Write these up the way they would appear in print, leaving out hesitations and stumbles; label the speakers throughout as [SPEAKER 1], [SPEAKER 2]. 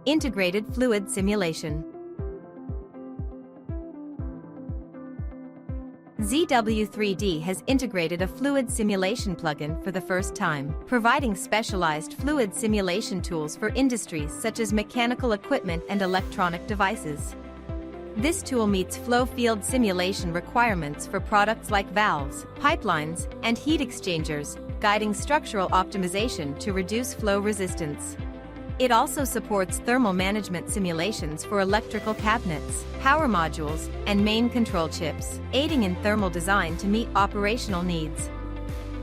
[SPEAKER 1] Integrated Fluid Simulation. ZW3D has integrated a fluid simulation plugin for the first time, providing specialized fluid simulation tools for industries such as mechanical equipment and electronic devices. This tool meets flow field simulation requirements for products like valves, pipelines, and heat exchangers, guiding structural optimization to reduce flow resistance. It also supports thermal management simulations for electrical cabinets, power modules, and main control chips, aiding in thermal design to meet operational needs.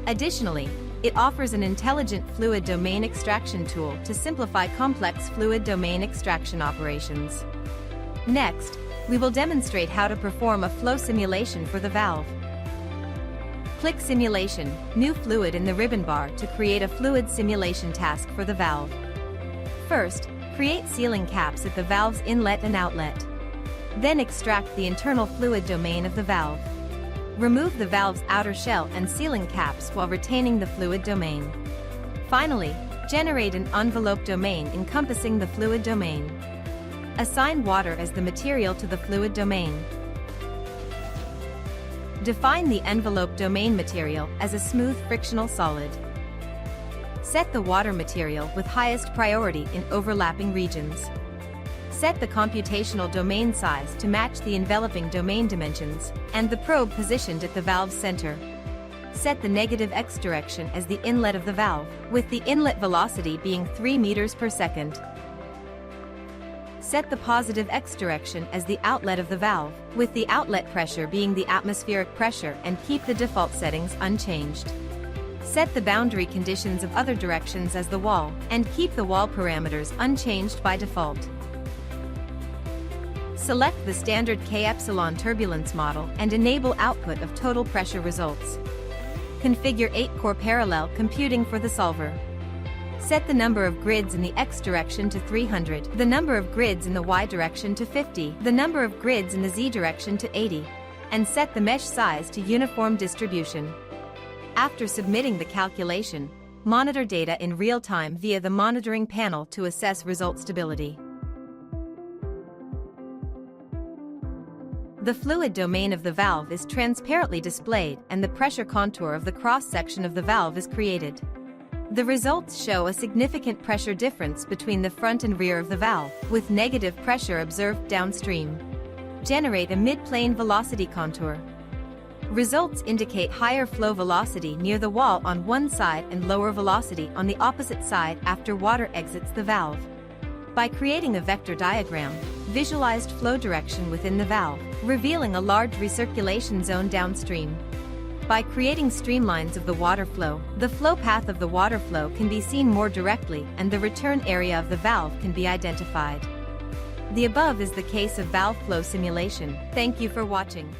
[SPEAKER 1] Additionally, it offers an intelligent fluid domain extraction tool to simplify complex fluid domain extraction operations. Next, we will demonstrate how to perform a flow simulation for the valve. Click Simulation, New Fluid in the ribbon bar to create a fluid simulation task for the valve. First, create sealing caps at the valve's inlet and outlet. Then extract the internal fluid domain of the valve. Remove the valve's outer shell and sealing caps while retaining the fluid domain. Finally, generate an envelope domain encompassing the fluid domain. Assign water as the material to the fluid domain. Define the envelope domain material as a smooth frictional solid. Set the water material with highest priority in overlapping regions. Set the computational domain size to match the enveloping domain dimensions, and the probe positioned at the valve's center. Set the negative x direction as the inlet of the valve, with the inlet velocity being 3 meters per second. Set the positive x direction as the outlet of the valve, with the outlet pressure being the atmospheric pressure, and keep the default settings unchanged. Set the boundary conditions of other directions as the wall, and keep the wall parameters unchanged by default. Select the standard k-epsilon turbulence model and enable output of total pressure results. Configure 8-core parallel computing for the solver. Set the number of grids in the x direction to 300, the number of grids in the y direction to 50, the number of grids in the z direction to 80, and set the mesh size to uniform distribution. After submitting the calculation, monitor data in real time via the monitoring panel to assess result stability. The fluid domain of the valve is transparently displayed, and the pressure contour of the cross-section of the valve is created. The results show a significant pressure difference between the front and rear of the valve, with negative pressure observed downstream. Generate a mid-plane velocity contour. Results indicate higher flow velocity near the wall on one side and lower velocity on the opposite side after water exits the valve. By creating a vector diagram, visualized flow direction within the valve, revealing a large recirculation zone downstream. By creating streamlines of the water flow, the flow path of the water flow can be seen more directly and the return area of the valve can be identified. The above is the case of valve flow simulation. Thank you for watching.